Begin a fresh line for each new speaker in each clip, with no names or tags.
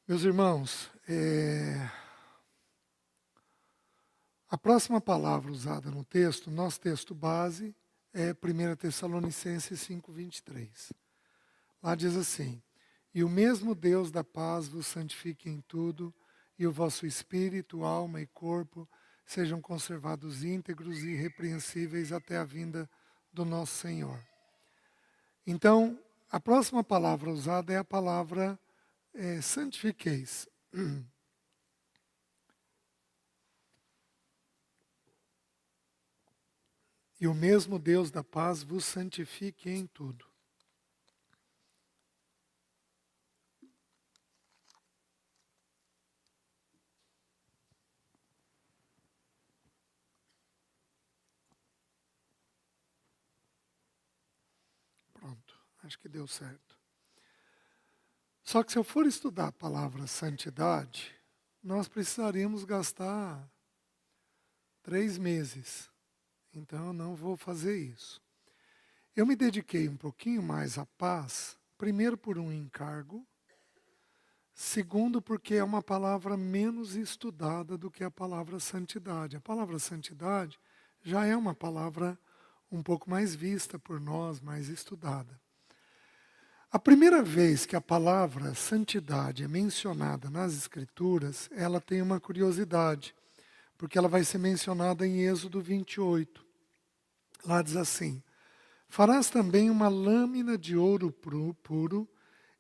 Meus irmãos, a próxima palavra usada no texto, nosso texto base, é 1 Tessalonicenses 5:23. Lá diz assim: "E o mesmo Deus da paz vos santifique em tudo, e o vosso espírito, alma e corpo sejam conservados íntegros e irrepreensíveis até a vinda do nosso Senhor." Então, a próxima palavra usada é a palavra santifiqueis. E o mesmo Deus da paz vos santifique em tudo. Pronto, acho que deu certo. Só que se eu for estudar a palavra santidade, nós precisaríamos gastar 3 meses. Então eu não vou fazer isso. Eu me dediquei um pouquinho mais à paz, primeiro por um encargo, segundo porque é uma palavra menos estudada do que a palavra santidade. A palavra santidade já é uma palavra um pouco mais vista por nós, mais estudada. A primeira vez que a palavra santidade é mencionada nas Escrituras, ela tem uma curiosidade, porque ela vai ser mencionada em Êxodo 28. Lá diz assim: "Farás também uma lâmina de ouro puro,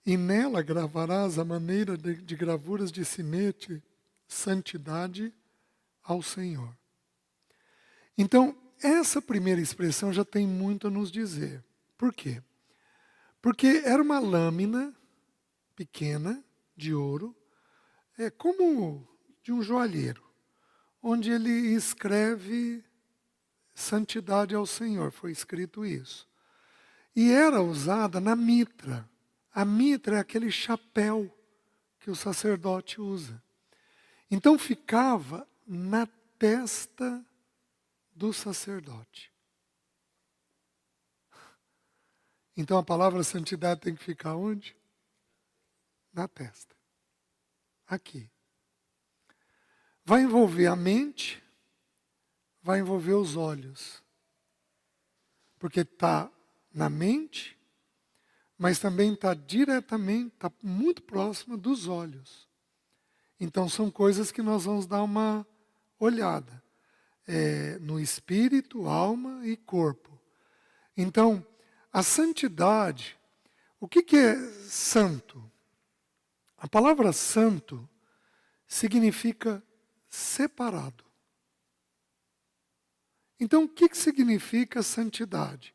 e nela gravarás a maneira de gravuras de sinete, santidade ao Senhor." Então, essa primeira expressão já tem muito a nos dizer. Por quê? Porque era uma lâmina pequena de ouro, como de um joalheiro, onde ele escreve santidade ao Senhor, foi escrito isso. E era usada na mitra. A mitra é aquele chapéu que o sacerdote usa. Então ficava na testa do sacerdote. Então a palavra santidade tem que ficar onde? Na testa. Aqui. Vai envolver a mente, vai envolver os olhos. Porque está na mente, mas também está diretamente, está muito próxima dos olhos. Então são coisas que nós vamos dar uma olhada. No espírito, alma e corpo. Então, a santidade, o que é santo? A palavra santo significa separado. Então, o que significa santidade?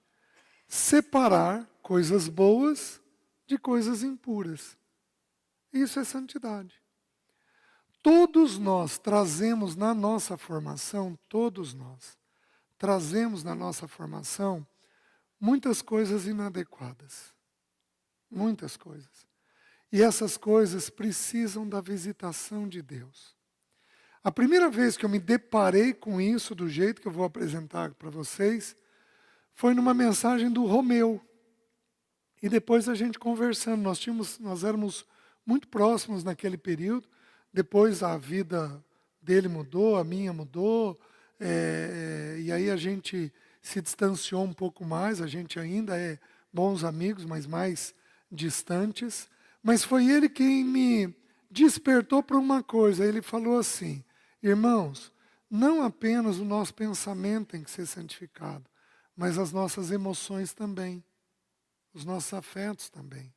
Separar coisas boas de coisas impuras. Isso é santidade. Todos nós trazemos na nossa formação, todos nós, trazemos na nossa formação muitas coisas inadequadas. Muitas coisas. E essas coisas precisam da visitação de Deus. A primeira vez que eu me deparei com isso, do jeito que eu vou apresentar para vocês, foi numa mensagem do Romeu. E depois a gente conversando, nós éramos muito próximos naquele período. Depois a vida dele mudou, a minha mudou, e aí a gente se distanciou um pouco mais, a gente ainda é bons amigos, mas mais distantes. Mas foi ele quem me despertou para uma coisa. Ele falou assim: irmãos, não apenas o nosso pensamento tem que ser santificado, mas as nossas emoções também, os nossos afetos também.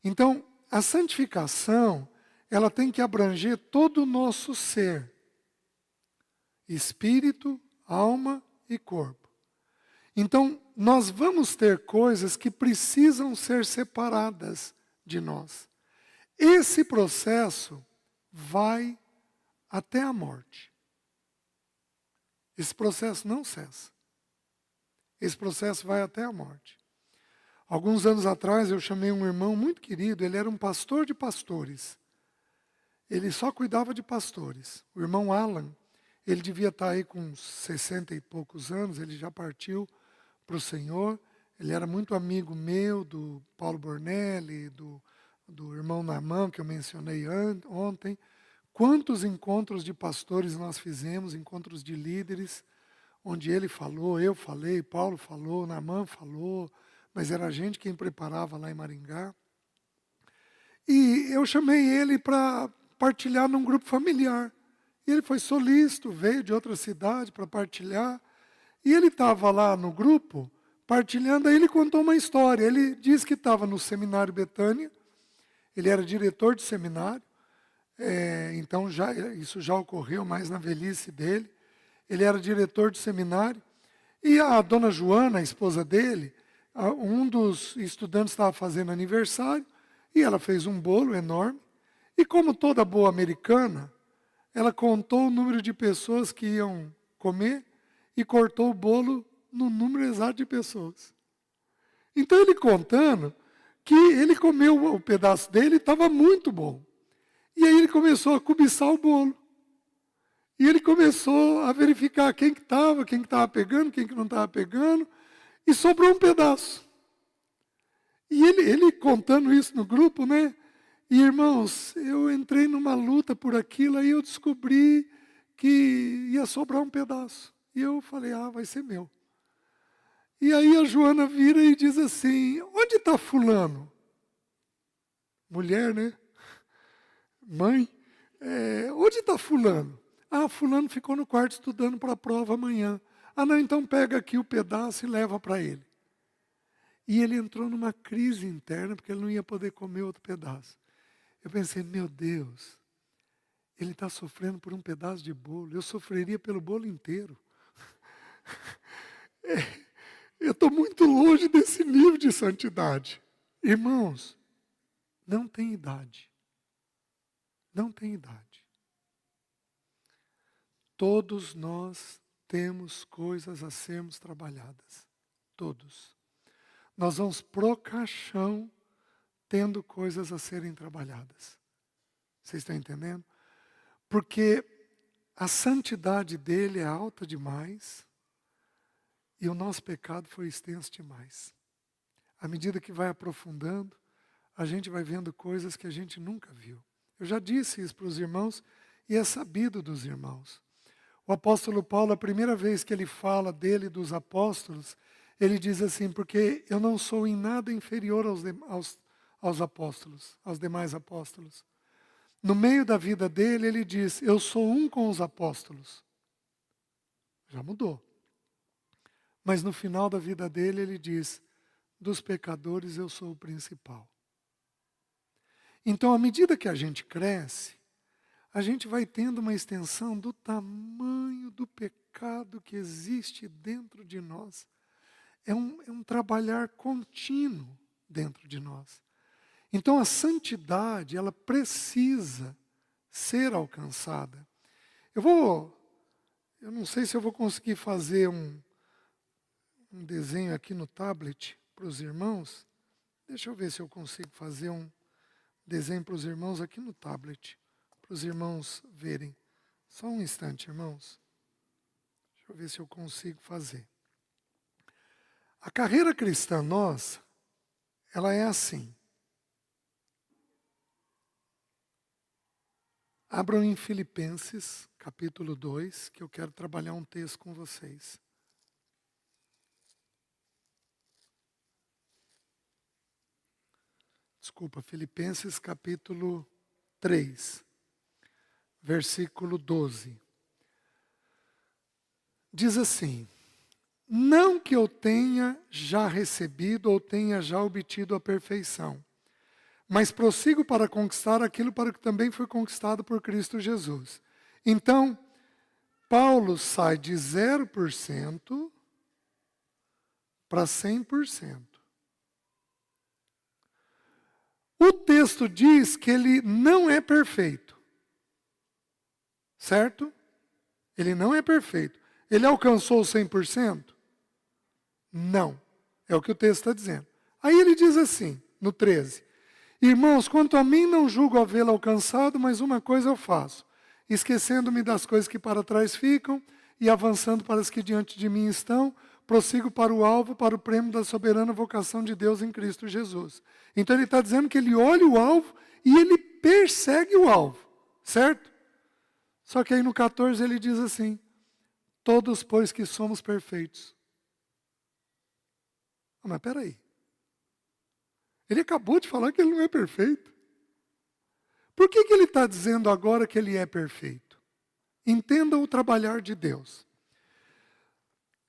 Então, a santificação, ela tem que abranger todo o nosso ser. Espírito, alma e corpo. Então, nós vamos ter coisas que precisam ser separadas de nós. Esse processo vai até a morte. Esse processo não cessa. Esse processo vai até a morte. Alguns anos atrás eu chamei um irmão muito querido, ele era um pastor de pastores. Ele só cuidava de pastores. O irmão Alan, ele devia estar aí com uns 60 e poucos anos, ele já partiu para o Senhor. Ele era muito amigo meu, do Paulo Bornelli, do do irmão Naamã, que eu mencionei ontem. Quantos encontros de pastores nós fizemos, encontros de líderes, onde ele falou, eu falei, Paulo falou, Naamã falou, mas era a gente quem preparava lá em Maringá. E eu chamei ele para partilhar num grupo familiar. E ele foi solícito, veio de outra cidade para partilhar. E ele estava lá no grupo, partilhando, aí ele contou uma história. Ele disse que estava no seminário Betânia, ele era diretor de seminário, então isso já ocorreu mais na velhice dele. Ele era diretor de seminário, e a dona Joana, a esposa dele, um dos estudantes estava fazendo aniversário, e ela fez um bolo enorme, e como toda boa americana, ela contou o número de pessoas que iam comer, e cortou o bolo no número exato de pessoas. Então ele contando que ele comeu o pedaço dele e estava muito bom. E aí ele começou a cobiçar o bolo. E ele começou a verificar quem que estava pegando, quem que não estava pegando, e sobrou um pedaço. E ele contando isso no grupo, né? E irmãos, eu entrei numa luta por aquilo, aí eu descobri que ia sobrar um pedaço. E eu falei, vai ser meu. E aí a Joana vira e diz assim, onde está fulano? Mulher, né? Mãe, onde está fulano? Fulano ficou no quarto estudando para a prova amanhã. Não, então pega aqui o pedaço e leva para ele. E ele entrou numa crise interna, porque ele não ia poder comer outro pedaço. Eu pensei, meu Deus, ele está sofrendo por um pedaço de bolo. Eu sofreria pelo bolo inteiro. Eu estou muito longe desse nível de santidade. Irmãos, não tem idade. Não tem idade. Todos nós temos coisas a sermos trabalhadas. Todos. Nós vamos pro caixão tendo coisas a serem trabalhadas. Vocês estão entendendo? Porque a santidade dele é alta demais e o nosso pecado foi extenso demais. À medida que vai aprofundando, a gente vai vendo coisas que a gente nunca viu. Eu já disse isso para os irmãos e é sabido dos irmãos. O apóstolo Paulo, a primeira vez que ele fala dele e dos apóstolos, ele diz assim, porque eu não sou em nada inferior aos apóstolos, aos demais apóstolos. No meio da vida dele, ele diz, eu sou um com os apóstolos. Já mudou. Mas no final da vida dele, ele diz, dos pecadores eu sou o principal. Então, à medida que a gente cresce, a gente vai tendo uma extensão do tamanho do pecado que existe dentro de nós. É um trabalhar contínuo dentro de nós. Então, a santidade, ela precisa ser alcançada. Eu não sei se eu vou conseguir fazer um desenho aqui no tablet para os irmãos. Deixa eu ver se eu consigo fazer um desenho para os irmãos aqui no tablet, para os irmãos verem. Só um instante, irmãos. Deixa eu ver se eu consigo fazer. A carreira cristã nossa, ela é assim. Abram em Filipenses, capítulo 2, que eu quero trabalhar um texto com vocês. Desculpa, Filipenses capítulo 3, versículo 12. Diz assim, não que eu tenha já recebido ou tenha já obtido a perfeição, mas prossigo para conquistar aquilo para que também foi conquistado por Cristo Jesus. Então, Paulo sai de 0% para 100%. O texto diz que ele não é perfeito. Certo? Ele não é perfeito. Ele alcançou 100%? Não. É o que o texto está dizendo. Aí ele diz assim, no 13. Irmãos, quanto a mim não julgo havê-lo alcançado, mas uma coisa eu faço. Esquecendo-me das coisas que para trás ficam e avançando para as que diante de mim estão, prossigo para o alvo, para o prêmio da soberana vocação de Deus em Cristo Jesus. Então ele está dizendo que ele olha o alvo e ele persegue o alvo, certo? Só que aí no 14 ele diz assim, todos pois que somos perfeitos. Ah, mas peraí. Ele acabou de falar que ele não é perfeito. Por que ele está dizendo agora que ele é perfeito? Entenda o trabalhar de Deus.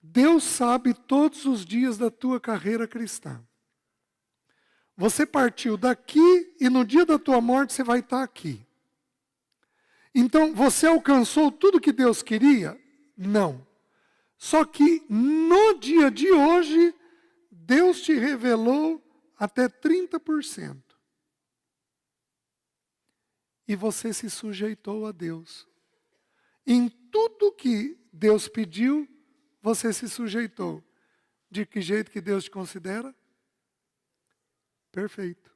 Deus sabe todos os dias da tua carreira cristã. Você partiu daqui e no dia da tua morte você vai estar aqui. Então, você alcançou tudo que Deus queria? Não. Só que no dia de hoje, Deus te revelou até 30%. E você se sujeitou a Deus. Em tudo que Deus pediu, você se sujeitou. De que jeito que Deus te considera? Perfeito.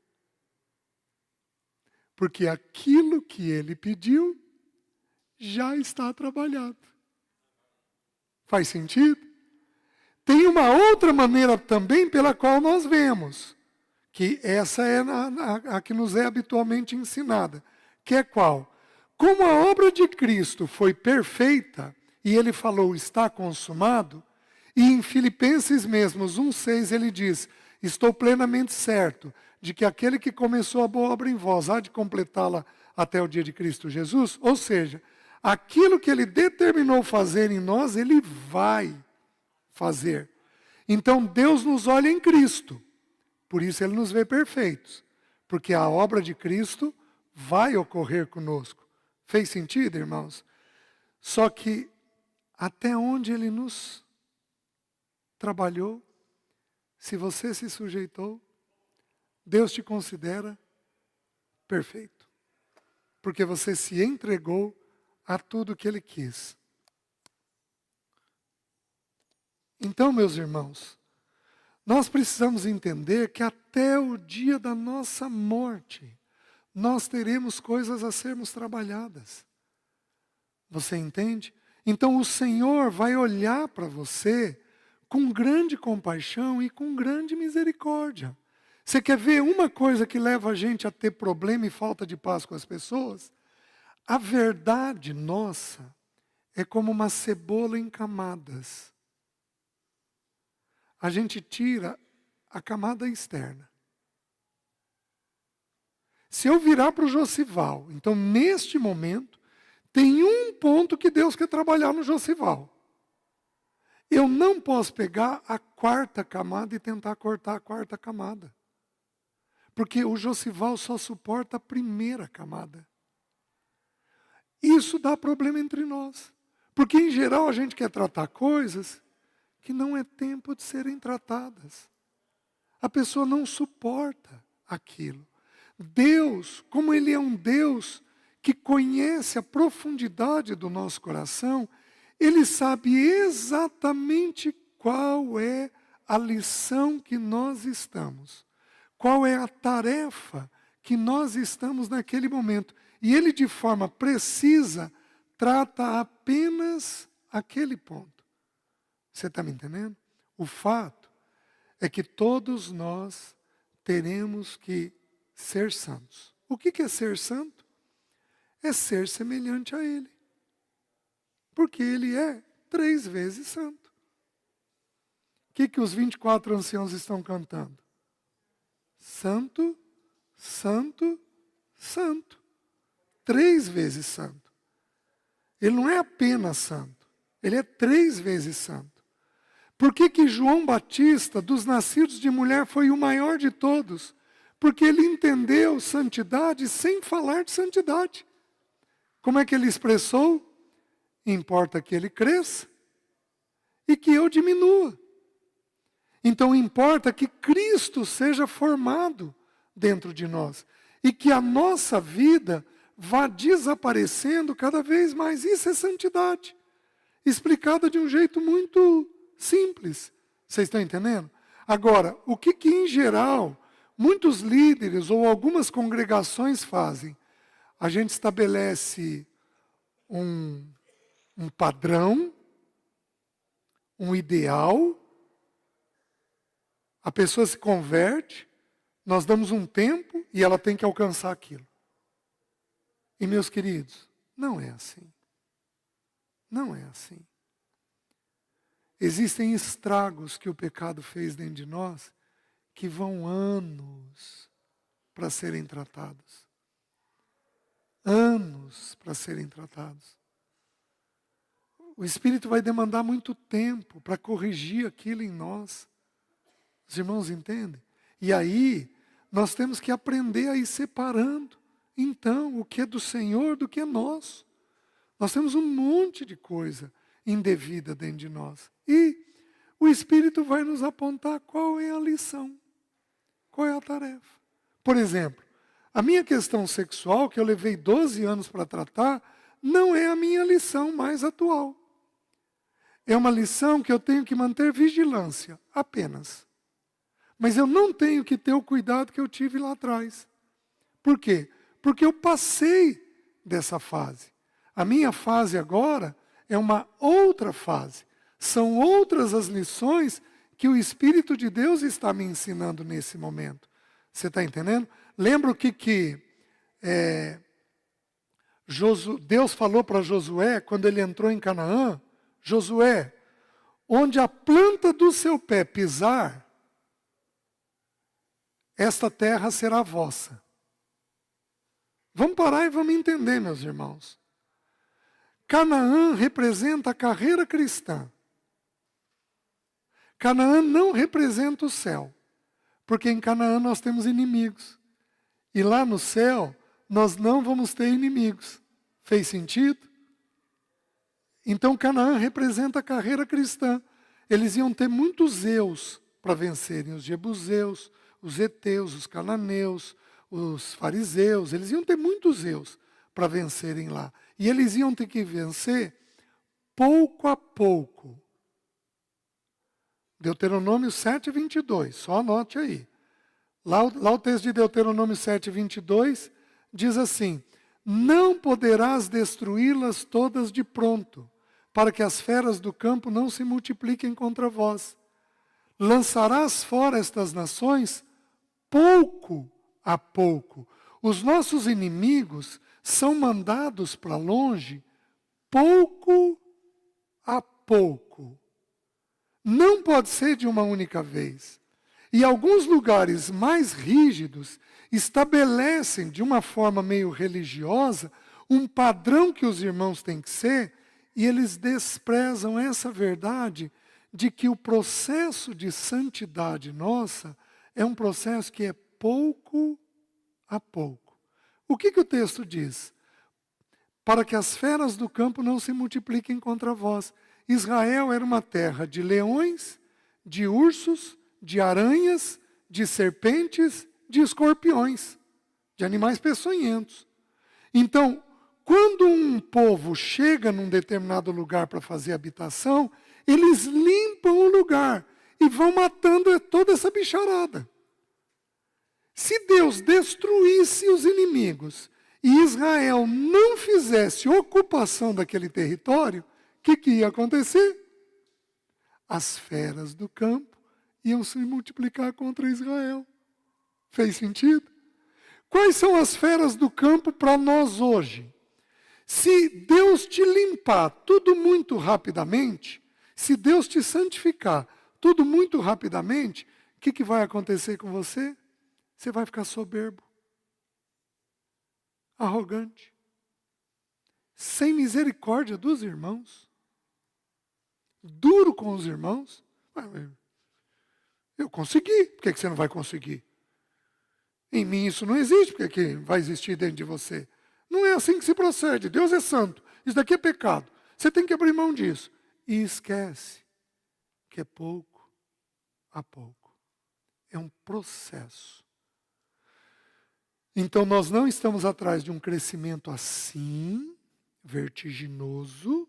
Porque aquilo que Ele pediu já está trabalhado. Faz sentido? Tem uma outra maneira também pela qual nós vemos, que essa é a que nos é habitualmente ensinada, que é qual? Como a obra de Cristo foi perfeita, e ele falou, está consumado, e em Filipenses mesmos 1,6 ele diz, estou plenamente certo de que aquele que começou a boa obra em vós há de completá-la até o dia de Cristo Jesus, ou seja, aquilo que ele determinou fazer em nós, ele vai fazer. Então Deus nos olha em Cristo, por isso ele nos vê perfeitos, porque a obra de Cristo vai ocorrer conosco. Fez sentido, irmãos? Só que até onde ele nos trabalhou, se você se sujeitou, Deus te considera perfeito. Porque você se entregou a tudo que ele quis. Então, meus irmãos, nós precisamos entender que até o dia da nossa morte, nós teremos coisas a sermos trabalhadas. Você entende? Então o Senhor vai olhar para você com grande compaixão e com grande misericórdia. Você quer ver uma coisa que leva a gente a ter problema e falta de paz com as pessoas? A verdade nossa é como uma cebola em camadas. A gente tira a camada externa. Se eu virar para o Josival, então neste momento, tem um ponto que Deus quer trabalhar no Josival. Eu não posso pegar a quarta camada e tentar cortar a quarta camada. Porque o Josival só suporta a primeira camada. Isso dá problema entre nós. Porque em geral a gente quer tratar coisas que não é tempo de serem tratadas. A pessoa não suporta aquilo. Deus, como Ele é um Deus que conhece a profundidade do nosso coração, Ele sabe exatamente qual é a lição que nós estamos, qual é a tarefa que nós estamos naquele momento. E Ele, de forma precisa, trata apenas aquele ponto. Você está me entendendo? O fato é que todos nós teremos que ser santos. O que é ser santo? É ser semelhante a Ele. Porque Ele é 3 vezes santo. O que os 24 anciãos estão cantando? Santo, santo, santo. 3 vezes santo. Ele não é apenas santo. Ele é 3 vezes santo. Por que João Batista, dos nascidos de mulher, foi o maior de todos? Porque ele entendeu santidade sem falar de santidade. Como é que ele expressou? Importa que ele cresça e que eu diminua. Então importa que Cristo seja formado dentro de nós. E que a nossa vida vá desaparecendo cada vez mais. Isso é santidade. Explicada de um jeito muito simples. Vocês estão entendendo? Agora, o que em geral muitos líderes ou algumas congregações fazem? A gente estabelece um padrão, um ideal, A pessoa se converte, nós damos um tempo e ela tem que alcançar aquilo. E meus queridos, não é assim. Não é assim. Existem estragos que o pecado fez dentro de nós que vão anos para serem tratados. Anos para serem tratados. O Espírito vai demandar muito tempo para corrigir aquilo em nós. Os irmãos entendem? E aí, nós temos que aprender a ir separando, então, o que é do Senhor do que é nosso. Nós temos um monte de coisa indevida dentro de nós. E o Espírito vai nos apontar qual é a lição, qual é a tarefa. Por exemplo, a minha questão sexual, que eu levei 12 anos para tratar, não é a minha lição mais atual. É uma lição que eu tenho que manter vigilância, apenas. Mas eu não tenho que ter o cuidado que eu tive lá atrás. Por quê? Porque eu passei dessa fase. A minha fase agora é uma outra fase. São outras as lições que o Espírito de Deus está me ensinando nesse momento. Você está entendendo? Lembra o que Deus falou para Josué quando ele entrou em Canaã? Josué, onde a planta do seu pé pisar, esta terra será vossa. Vamos parar e vamos entender, meus irmãos. Canaã representa a carreira cristã. Canaã não representa o céu, porque em Canaã nós temos inimigos. E lá no céu, nós não vamos ter inimigos. Fez sentido? Então Canaã representa a carreira cristã. Eles iam ter muitos zeus para vencerem os jebuseus, os heteus, os cananeus, os fariseus. Eles iam ter muitos zeus para vencerem lá. E eles iam ter que vencer pouco a pouco. Deuteronômio 7:22, só anote aí. Lá o texto de Deuteronômio 7:22 diz assim: não poderás destruí-las todas de pronto, para que as feras do campo não se multipliquem contra vós. Lançarás fora estas nações pouco a pouco. Os nossos inimigos são mandados para longe pouco a pouco. Não pode ser de uma única vez. E alguns lugares mais rígidos estabelecem, de uma forma meio religiosa, um padrão que os irmãos têm que ser, e eles desprezam essa verdade de que o processo de santidade nossa é um processo que é pouco a pouco. O que o texto diz? Para que as feras do campo não se multipliquem contra vós. Israel era uma terra de leões, de ursos, de aranhas, de serpentes, de escorpiões, de animais peçonhentos. Então, quando um povo chega num determinado lugar para fazer habitação, eles limpam o lugar e vão matando toda essa bicharada. Se Deus destruísse os inimigos e Israel não fizesse ocupação daquele território, o que ia acontecer? As feras do campo iam se multiplicar contra Israel. Fez sentido? Quais são as feras do campo para nós hoje? Se Deus te limpar tudo muito rapidamente, se Deus te santificar tudo muito rapidamente, o que vai acontecer com você? Você vai ficar soberbo, arrogante, sem misericórdia dos irmãos, duro com os irmãos. Eu consegui, por que você não vai conseguir? Em mim isso não existe, por que vai existir dentro de você? Não é assim que se procede. Deus é santo, isso daqui é pecado. Você tem que abrir mão disso. E esquece que é pouco a pouco. É um processo. Então nós não estamos atrás de um crescimento assim, vertiginoso.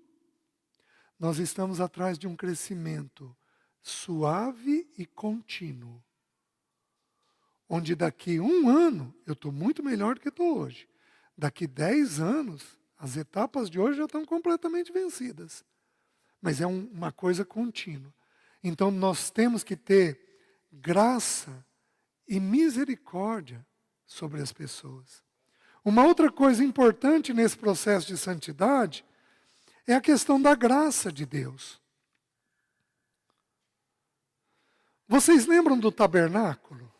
Nós estamos atrás de um crescimento suave e contínuo. Onde daqui 1 ano eu estou muito melhor do que estou hoje. Daqui 10 anos, as etapas de hoje já estão completamente vencidas. Mas é uma coisa contínua. Então nós temos que ter graça e misericórdia sobre as pessoas. Uma outra coisa importante nesse processo de santidade é a questão da graça de Deus. Vocês lembram do tabernáculo?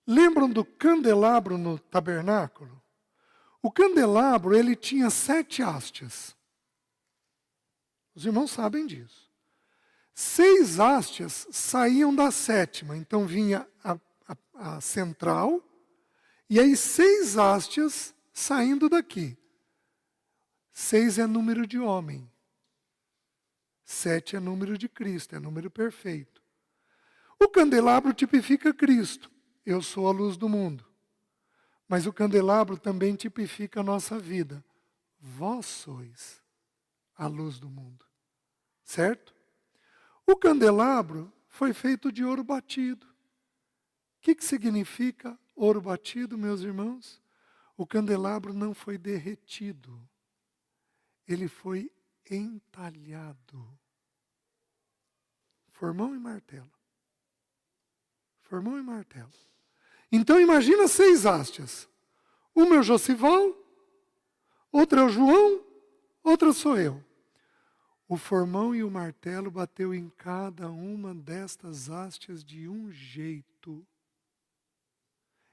Lembram do candelabro no tabernáculo? O candelabro, ele tinha 7 hastes. Os irmãos sabem disso. 6 hastes saíam da 7ª, então vinha a central, e aí 6 hastes saindo daqui. 6 é número de homem. 7 é número de Cristo, é número perfeito. O candelabro tipifica Cristo. Eu sou a luz do mundo. Mas o candelabro também tipifica a nossa vida. Vós sois a luz do mundo. Certo? O candelabro foi feito de ouro batido. O que significa ouro batido, meus irmãos? O candelabro não foi derretido. Ele foi entalhado. Formão e martelo. Formão e martelo. Então imagina 6 hastes. Uma é o Josival, outra é o João, outra sou eu. O formão e o martelo bateu em cada uma destas hastes de um jeito.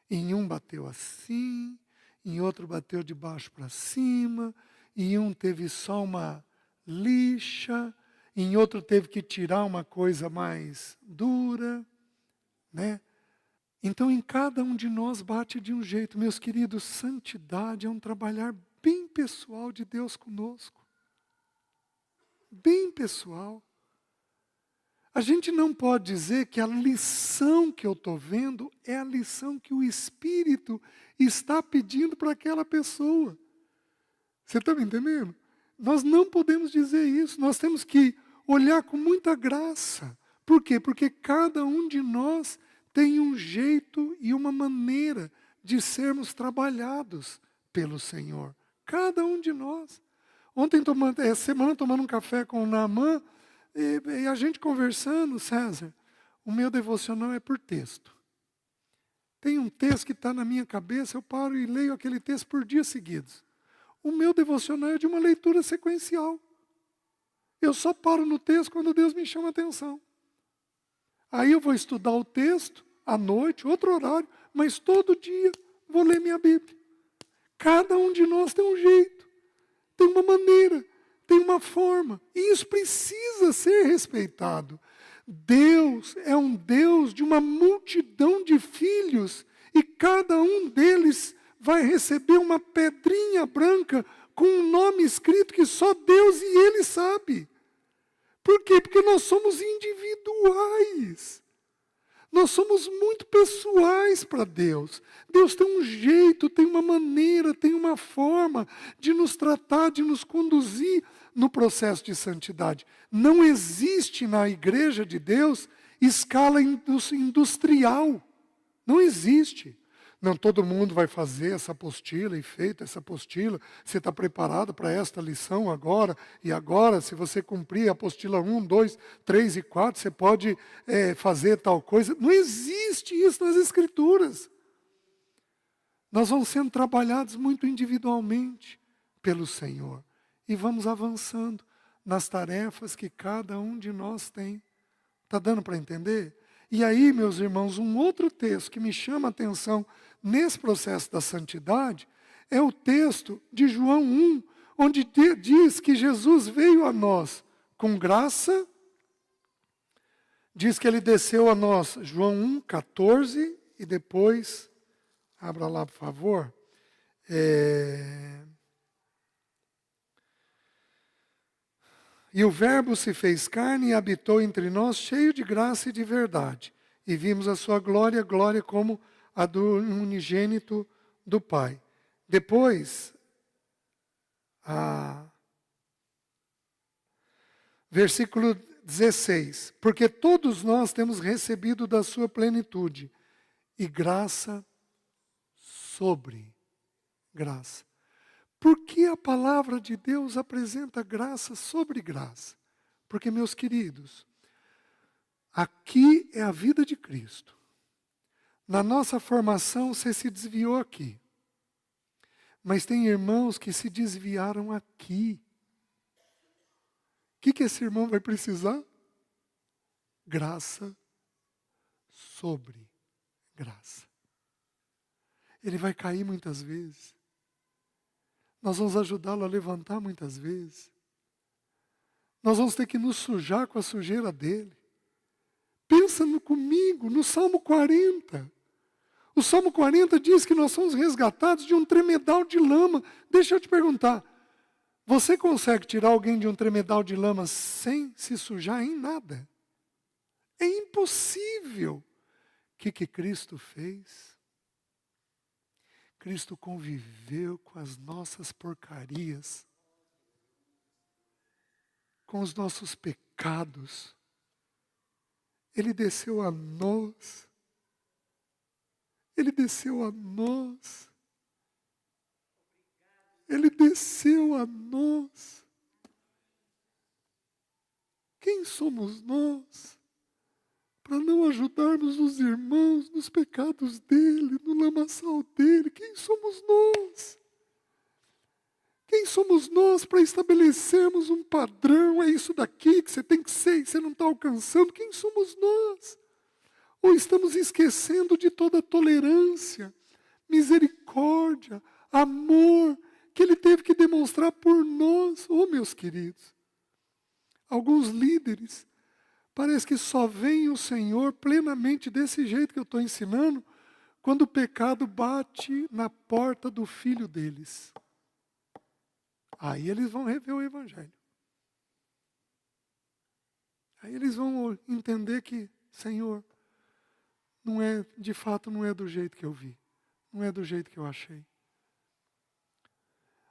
Em um bateu assim, em outro bateu de baixo para cima, em um teve só uma lixa, em outro teve que tirar uma coisa mais dura, né? Então, em cada um de nós bate de um jeito. Meus queridos, santidade é um trabalhar bem pessoal de Deus conosco. Bem pessoal. A gente não pode dizer que a lição que eu estou vendo é a lição que o Espírito está pedindo para aquela pessoa. Você está me entendendo? Nós não podemos dizer isso. Nós temos que olhar com muita graça. Por quê? Porque cada um de nós tem um jeito e uma maneira de sermos trabalhados pelo Senhor. Cada um de nós. Ontem, semana, tomando um café com o Naamã, e a gente conversando, César, o meu devocional é por texto. Tem um texto que está na minha cabeça, eu paro e leio aquele texto por dias seguidos. O meu devocional é de uma leitura sequencial. Eu só paro no texto quando Deus me chama a atenção. Aí eu vou estudar o texto, à noite, outro horário, mas todo dia vou ler minha Bíblia. Cada um de nós tem um jeito, tem uma maneira, tem uma forma. E isso precisa ser respeitado. Deus é um Deus de uma multidão de filhos, e cada um deles vai receber uma pedrinha branca com um nome escrito que só Deus e Ele sabe. Por quê? Porque nós somos individuais. Nós somos muito pessoais para Deus. Deus tem um jeito, tem uma maneira, tem uma forma de nos tratar, de nos conduzir no processo de santidade. Não existe na igreja de Deus escala industrial. Não existe. Não todo mundo vai fazer essa apostila e feita essa apostila. Você está preparado para esta lição agora? E agora, se você cumprir a apostila 1, 2, 3 e 4, você pode fazer tal coisa. Não existe isso nas Escrituras. Nós vamos sendo trabalhados muito individualmente pelo Senhor. E vamos avançando nas tarefas que cada um de nós tem. Está dando para entender? E aí, meus irmãos, um outro texto que me chama a atenção nesse processo da santidade é o texto de João 1, onde diz que Jesus veio a nós com graça, diz que ele desceu a nós, João 1, 14, e depois, abra lá por favor, E o Verbo se fez carne e habitou entre nós, cheio de graça e de verdade. E vimos a sua glória, glória como a do unigênito do Pai. Depois, versículo 16. Porque todos nós temos recebido da sua plenitude, e graça sobre graça. Por que a palavra de Deus apresenta graça sobre graça? Porque, meus queridos, Aqui é a vida de Cristo. Na nossa formação, você se desviou aqui. Mas tem irmãos que se desviaram aqui. O que esse irmão vai precisar? Graça sobre graça. Ele vai cair muitas vezes. Nós vamos ajudá-lo a levantar muitas vezes. Nós vamos ter que nos sujar com a sujeira dele. Pensa comigo no Salmo 40. O Salmo 40 diz que nós somos resgatados de um tremedal de lama. Deixa eu te perguntar, você consegue tirar alguém de um tremedal de lama sem se sujar em nada? É impossível. O que Cristo fez? Cristo conviveu com as nossas porcarias, com os nossos pecados. Ele desceu a nós. Ele desceu a nós. Ele desceu a nós. Quem somos nós para não ajudarmos os irmãos nos pecados dele, no lamaçal dele? Quem somos nós? Quem somos nós para estabelecermos um padrão? É isso daqui que você tem que ser e você não está alcançando. Quem somos nós? Ou estamos esquecendo de toda a tolerância, misericórdia, amor que ele teve que demonstrar por nós? Oh, meus queridos, alguns líderes parece que só veem o Senhor plenamente desse jeito que eu estou ensinando, quando o pecado bate na porta do filho deles. Aí eles vão rever o Evangelho. Aí eles vão entender que, Senhor, de fato não é do jeito que eu vi. Não é do jeito que eu achei.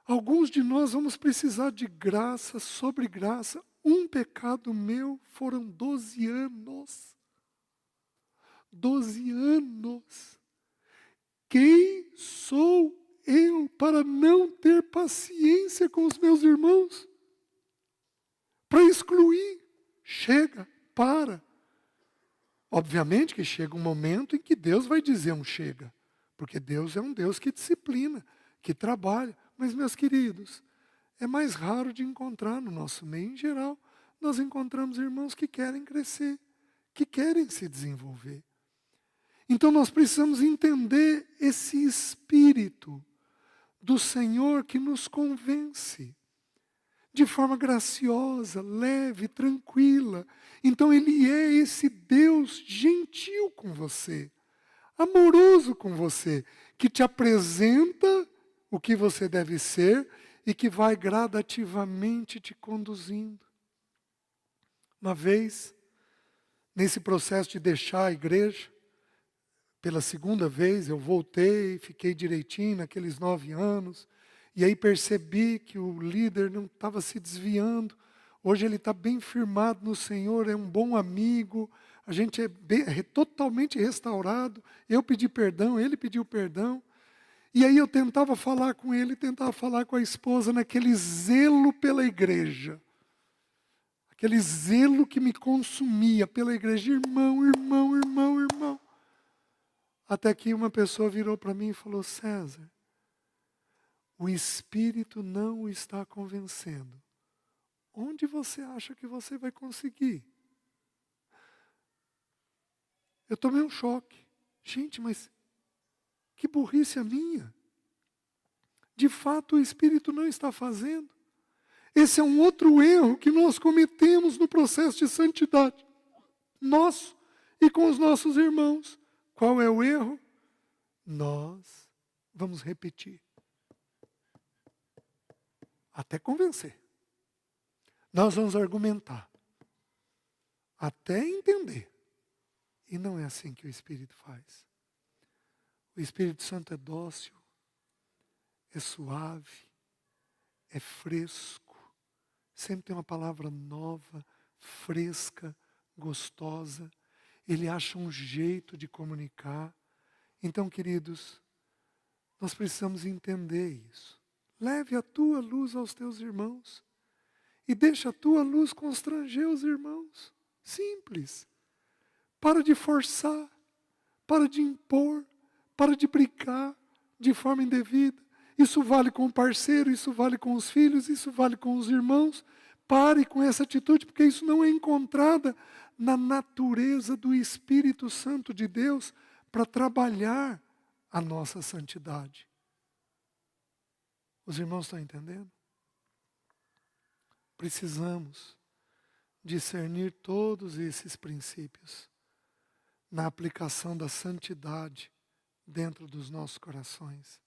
Alguns de nós vamos precisar de graça sobre graça. Um pecado meu foram 12 anos. 12 anos. Quem sou eu para não ter paciência com os meus irmãos? Para excluir. Chega, para. Obviamente que chega um momento em que Deus vai dizer um chega. Porque Deus é um Deus que disciplina, que trabalha. Mas, meus queridos, é mais raro de encontrar no nosso meio. Em geral, nós encontramos irmãos que querem crescer, que querem se desenvolver. Então, nós precisamos entender esse espírito do Senhor que nos convence de forma graciosa, leve, tranquila. Então Ele é esse Deus gentil com você, amoroso com você, que te apresenta o que você deve ser e que vai gradativamente te conduzindo. Uma vez, nesse processo de deixar a igreja, pela segunda vez eu voltei, fiquei direitinho naqueles 9 anos, e aí percebi que o líder não estava se desviando. Hoje ele está bem firmado no Senhor, é um bom amigo, a gente é totalmente restaurado. Eu pedi perdão, ele pediu perdão. E aí eu tentava falar com ele, tentava falar com a esposa naquele zelo pela igreja. Aquele zelo que me consumia pela igreja. Irmão, irmão, irmão, irmão. Até que uma pessoa virou para mim e falou: César, o Espírito não o está convencendo. Onde você acha que você vai conseguir? Eu tomei um choque. Gente, mas que burrice a minha. De fato, o Espírito não está fazendo. Esse é um outro erro que nós cometemos no processo de santidade. Nosso e com os nossos irmãos. Qual é o erro? Nós vamos repetir. Até convencer. Nós vamos argumentar. Até entender. E não é assim que o Espírito faz. O Espírito Santo é dócil, é suave, é fresco. Sempre tem uma palavra nova, fresca, gostosa. Ele acha um jeito de comunicar. Então, queridos, nós precisamos entender isso. Leve a tua luz aos teus irmãos. E deixa a tua luz constranger os irmãos. Simples. Para de forçar, para de impor, para de brincar de forma indevida. Isso vale com o parceiro, isso vale com os filhos, isso vale com os irmãos. Pare com essa atitude, porque isso não é encontrada na natureza do Espírito Santo de Deus para trabalhar a nossa santidade. Os irmãos estão entendendo? Precisamos discernir todos esses princípios na aplicação da santidade dentro dos nossos corações.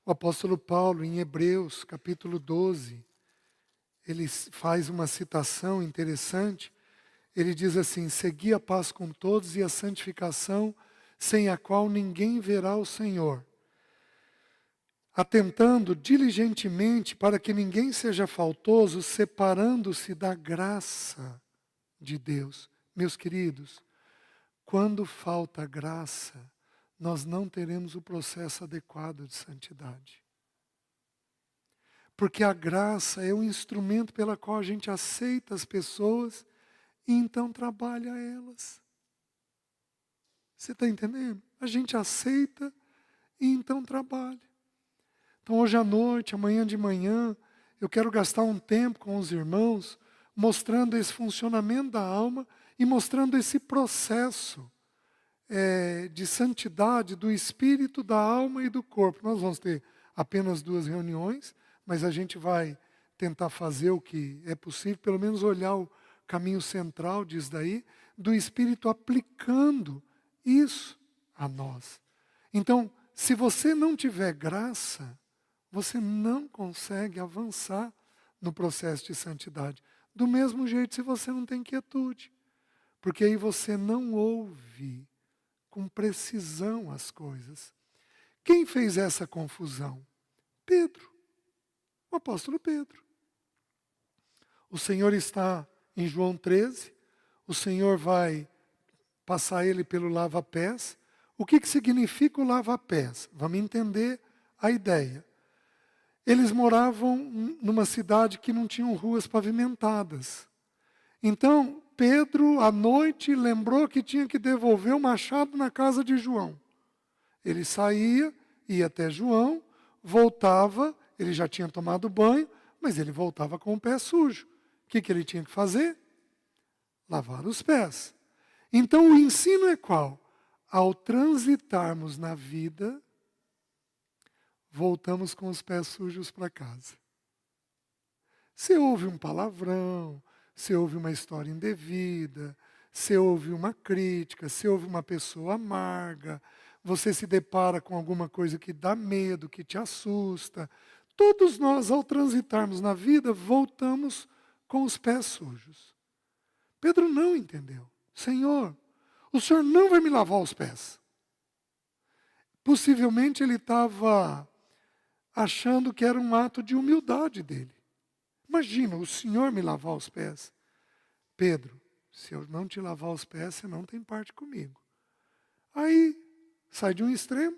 O apóstolo Paulo, em Hebreus, capítulo 12, ele faz uma citação interessante. Ele diz assim: segui a paz com todos e a santificação, sem a qual ninguém verá o Senhor, atentando diligentemente para que ninguém seja faltoso, separando-se da graça de Deus. Meus queridos, quando falta graça, nós não teremos o processo adequado de santidade. Porque a graça é o instrumento pela qual a gente aceita as pessoas e então trabalha elas. Você está entendendo? A gente aceita e então trabalha. Então hoje à noite, amanhã de manhã, eu quero gastar um tempo com os irmãos, mostrando esse funcionamento da alma e mostrando esse processo de santidade do espírito, da alma e do corpo. Nós vamos ter apenas 2 reuniões, mas a gente vai tentar fazer o que é possível, pelo menos olhar o caminho central disso daí, do espírito aplicando isso a nós. Então, se você não tiver graça, você não consegue avançar no processo de santidade. Do mesmo jeito, se você não tem quietude, porque aí você não ouve com precisão as coisas. Quem fez essa confusão? Pedro, o apóstolo Pedro. O Senhor está em João 13, o Senhor vai passar ele pelo lava-pés. O que significa o lava-pés? Vamos entender a ideia. Eles moravam numa cidade que não tinham ruas pavimentadas. Então, Pedro, à noite, lembrou que tinha que devolver o machado na casa de João. Ele saía, ia até João, voltava, ele já tinha tomado banho, mas ele voltava com o pé sujo. O que ele tinha que fazer? Lavar os pés. Então, o ensino é qual? Ao transitarmos na vida, voltamos com os pés sujos para casa. Você ouve um palavrão, você ouve uma história indevida, você ouve uma crítica, você ouve uma pessoa amarga, você se depara com alguma coisa que dá medo, que te assusta. Todos nós, ao transitarmos na vida, voltamos com os pés sujos. Pedro não entendeu. Senhor, o Senhor não vai me lavar os pés. Possivelmente ele estava achando que era um ato de humildade dele. Imagina, o Senhor me lavar os pés. Pedro, se eu não te lavar os pés, você não tem parte comigo. Aí, sai de um extremo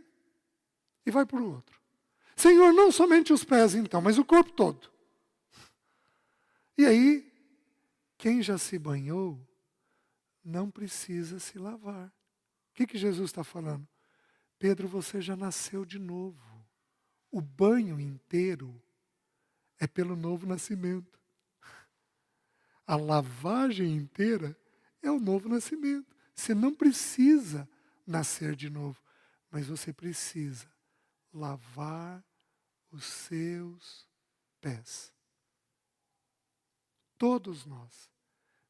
e vai para o outro. Senhor, não somente os pés então, mas o corpo todo. E aí, quem já se banhou, não precisa se lavar. O que Jesus está falando? Pedro, você já nasceu de novo. O banho inteiro é pelo novo nascimento. A lavagem inteira é o novo nascimento. Você não precisa nascer de novo, mas você precisa lavar os seus pés. Todos nós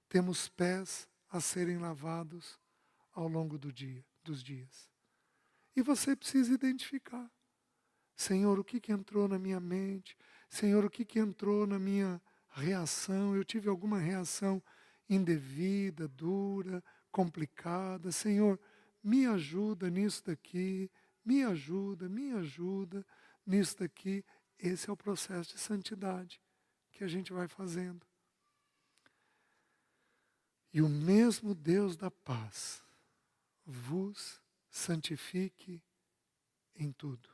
temos pés a serem lavados ao longo dos dias. E você precisa identificar. Senhor, o que entrou na minha mente? Senhor, o que entrou na minha reação? Eu tive alguma reação indevida, dura, complicada. Senhor, me ajuda nisso daqui, me ajuda nisso daqui. Esse é o processo de santidade que a gente vai fazendo. E o mesmo Deus da paz vos santifique em tudo.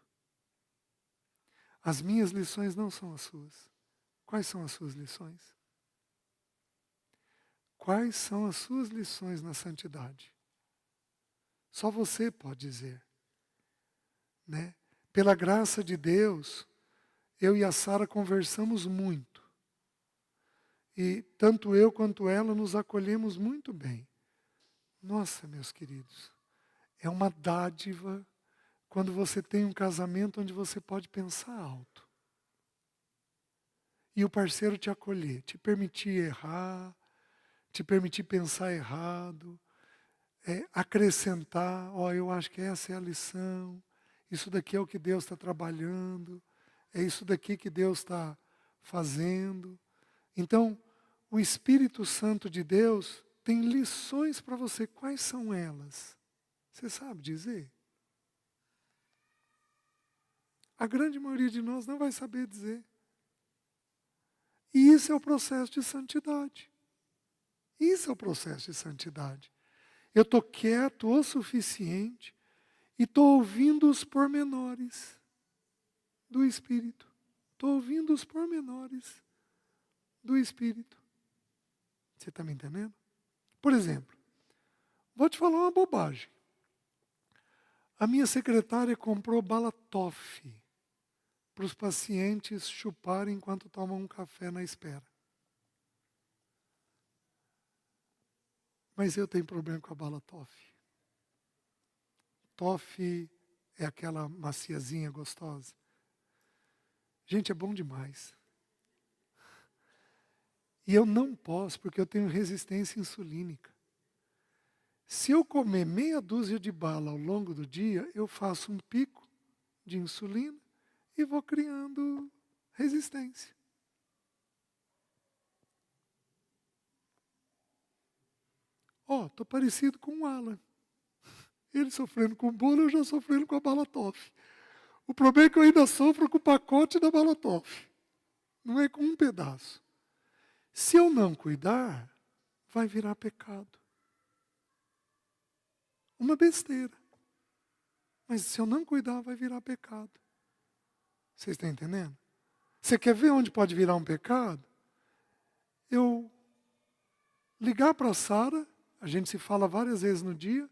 As minhas lições não são as suas. Quais são as suas lições? quais são as suas lições na santidade. Só você pode dizer, né? Pela graça de Deus, eu e a Sara conversamos muito. E tanto eu quanto ela nos acolhemos muito bem. Nossa, meus queridos, é uma dádiva quando você tem um casamento onde você pode pensar alto. E o parceiro te acolher, te permitir errar, te permitir pensar errado, acrescentar, eu acho que essa é a lição, isso daqui é o que Deus está trabalhando, é isso daqui que Deus está fazendo. Então, o Espírito Santo de Deus tem lições para você. Quais são elas? Você sabe dizer? A grande maioria de nós não vai saber dizer. E isso é o processo de santidade. Isso é o processo de santidade. Eu estou quieto o suficiente e estou ouvindo os pormenores do Espírito. Estou ouvindo os pormenores do Espírito. Você está me entendendo? Por exemplo, vou te falar uma bobagem. A minha secretária comprou Balatoff para os pacientes chuparem enquanto tomam um café na espera. Mas eu tenho problema com a Balatoff. Toff é aquela maciazinha gostosa. Gente, é bom demais. E eu não posso, porque eu tenho resistência insulínica. Se eu comer meia dúzia de bala ao longo do dia, eu faço um pico de insulina e vou criando resistência. Estou parecido com o Alan. Ele sofrendo com bolo, eu já sofrendo com a Balatoff. O problema é que eu ainda sofro com o pacote da Balatoff. Não é com um pedaço. Se eu não cuidar, vai virar pecado. Uma besteira. Mas se eu não cuidar, vai virar pecado. Vocês estão entendendo? Você quer ver onde pode virar um pecado? Eu ligar para a Sara, a gente se fala várias vezes no dia,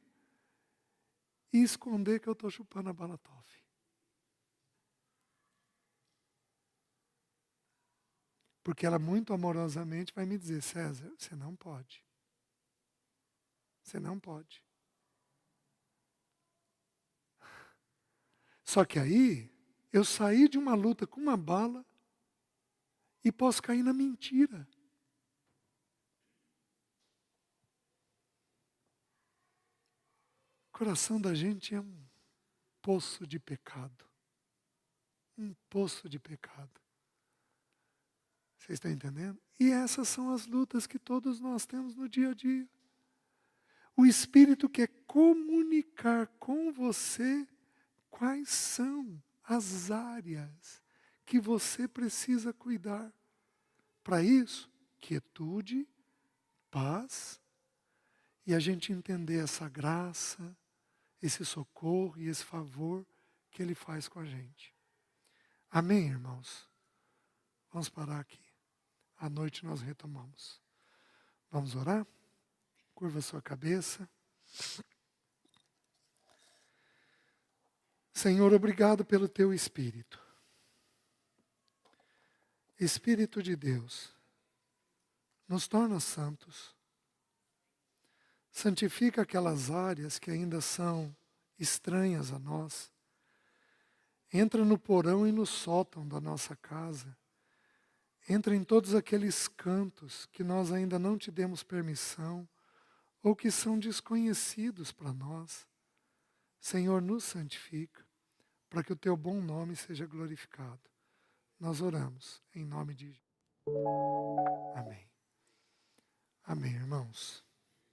e esconder que eu estou chupando a Balatoff. Porque ela muito amorosamente vai me dizer, César, você não pode. Você não pode. Só que aí, eu saí de uma luta com uma bala e posso cair na mentira. O coração da gente é um poço de pecado. Um poço de pecado. Vocês estão entendendo? E essas são as lutas que todos nós temos no dia a dia. O Espírito quer comunicar com você quais são as áreas que você precisa cuidar. Para isso, quietude, paz, e a gente entender essa graça, esse socorro e esse favor que Ele faz com a gente. Amém, irmãos? Vamos parar aqui. À noite nós retomamos. Vamos orar? Curva sua cabeça. Senhor, obrigado pelo Teu Espírito. Espírito de Deus, nos torna santos. Santifica aquelas áreas que ainda são estranhas a nós. Entra no porão e no sótão da nossa casa. Entra em todos aqueles cantos que nós ainda não te demos permissão ou que são desconhecidos para nós. Senhor, nos santifica para que o teu bom nome seja glorificado. Nós oramos em nome de Jesus. Amém. Amém, irmãos.